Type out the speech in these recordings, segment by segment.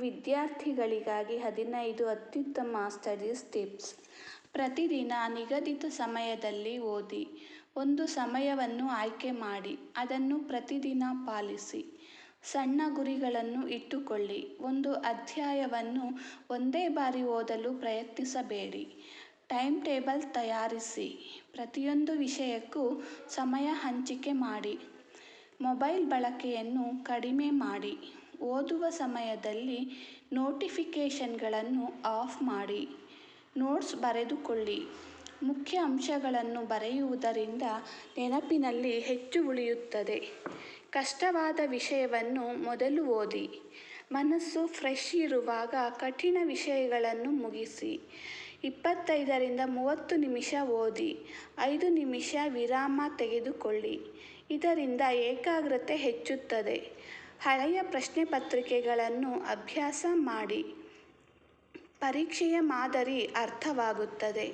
ವಿದ್ಯಾರ್ಥಿಗಳಿಗಾಗಿ 15 ಅತ್ಯುತ್ತಮ studies tips. ಪ್ರತಿದಿನ ನಿಗದಿತ ಸಮಯದಲ್ಲಿ ಓದಿ. ಒಂದು ಸಮಯವನ್ನು ಆಯ್ಕೆ ಮಾಡಿ, ಅದನ್ನು ಪ್ರತಿದಿನ ಪಾಲಿಸಿ. ಸಣ್ಣ ಗುರಿಗಳನ್ನು ಇಟ್ಟುಕೊಳ್ಳಿ. ಒಂದು ಅಧ್ಯಾಯವನ್ನು ಒಂದೇ ಬಾರಿ ಓದಲು ಪ್ರಯತ್ನಿಸಬೇಡಿ. ಟೈಮ್ ಟೇಬಲ್ ತಯಾರಿಸಿ. ಪ್ರತಿಯೊಂದು ವಿಷಯಕ್ಕೂ ಸಮಯ ಹಂಚಿಕೆ ಮಾಡಿ. ಮೊಬೈಲ್ ಬಳಕೆಯನ್ನು ಕಡಿಮೆ ಮಾಡಿ. ಓದುವ ಸಮಯದಲ್ಲಿ ನೋಟಿಫಿಕೇಷನ್ಗಳನ್ನು ಆಫ್ ಮಾಡಿ. ನೋಟ್ಸ್ ಬರೆದುಕೊಳ್ಳಿ. ಮುಖ್ಯ ಅಂಶಗಳನ್ನು ಬರೆಯುವುದರಿಂದ ನೆನಪಿನಲ್ಲಿ ಹೆಚ್ಚು ಉಳಿಯುತ್ತದೆ. ಕಷ್ಟವಾದ ವಿಷಯವನ್ನು ಮೊದಲು ಓದಿ. ಮನಸ್ಸು ಫ್ರೆಶ್ ಇರುವಾಗ ಕಠಿಣ ವಿಷಯಗಳನ್ನು ಮುಗಿಸಿ. 25 ರಿಂದ 30 ನಿಮಿಷ ಓದಿ. 5 ನಿಮಿಷ ವಿರಾಮ ತೆಗೆದುಕೊಳ್ಳಿ. ಇದರಿಂದ ಏಕಾಗ್ರತೆ ಹೆಚ್ಚುತ್ತದೆ. ಹಳೆಯ ಪ್ರಶ್ನೆ ಪತ್ರಿಕೆಗಳನ್ನು ಅಭ್ಯಾಸ ಮಾಡಿ. ಪರೀಕ್ಷೆಯ ಮಾದರಿ ಅರ್ಥವಾಗುತ್ತದೆ.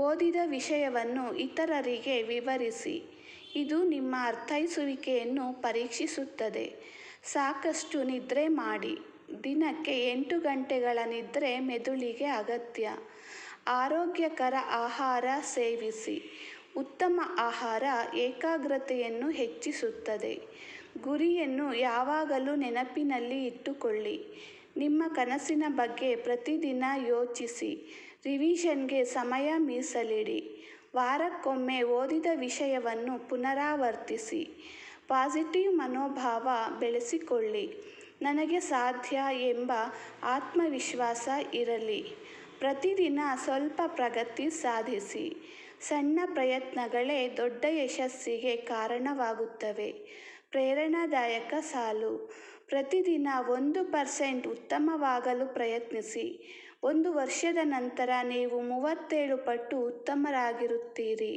ಓದಿದ ವಿಷಯವನ್ನು ಇತರರಿಗೆ ವಿವರಿಸಿ. ಇದು ನಿಮ್ಮ ಅರ್ಥೈಸುವಿಕೆಯನ್ನು ಪರೀಕ್ಷಿಸುತ್ತದೆ. ಸಾಕಷ್ಟು ನಿದ್ರೆ ಮಾಡಿ. ದಿನಕ್ಕೆ 8 ಗಂಟೆಗಳ ನಿದ್ರೆ ಮೆದುಳಿಗೆ ಅಗತ್ಯ. ಆರೋಗ್ಯಕರ ಆಹಾರ ಸೇವಿಸಿ. ಉತ್ತಮ ಆಹಾರ ಏಕಾಗ್ರತೆಯನ್ನು ಹೆಚ್ಚಿಸುತ್ತದೆ. ಗುರಿಯನ್ನು ಯಾವಾಗಲೂ ನೆನಪಿನಲ್ಲಿ ಇಟ್ಟುಕೊಳ್ಳಿ. ನಿಮ್ಮ ಕನಸಿನ ಬಗ್ಗೆ ಪ್ರತಿದಿನ ಯೋಚಿಸಿ. ರಿವಿಷನ್ಗೆ ಸಮಯ ಮೀಸಲಿಡಿ. ವಾರಕ್ಕೊಮ್ಮೆ ಓದಿದ ವಿಷಯವನ್ನು ಪುನರಾವರ್ತಿಸಿ. ಪಾಸಿಟಿವ್ ಮನೋಭಾವ ಬೆಳೆಸಿಕೊಳ್ಳಿ. ನನಗೆ ಸಾಧ್ಯ ಎಂಬ ಆತ್ಮವಿಶ್ವಾಸ ಇರಲಿ. ಪ್ರತಿದಿನ ಸ್ವಲ್ಪ ಪ್ರಗತಿ ಸಾಧಿಸಿ. ಸಣ್ಣ ಪ್ರಯತ್ನಗಳೇ ದೊಡ್ಡ ಯಶಸ್ಸಿಗೆ ಕಾರಣವಾಗುತ್ತವೆ. ಪ್ರೇರಣಾದಾಯಕ ಸಾಲು. ಪ್ರತಿದಿನ 1% ಉತ್ತಮವಾಗಲು ಪ್ರಯತ್ನಿಸಿ. 1 ವರ್ಷದ ನಂತರ ನೀವು 37 ಪಟ್ಟು ಉತ್ತಮರಾಗಿರುತ್ತೀರಿ.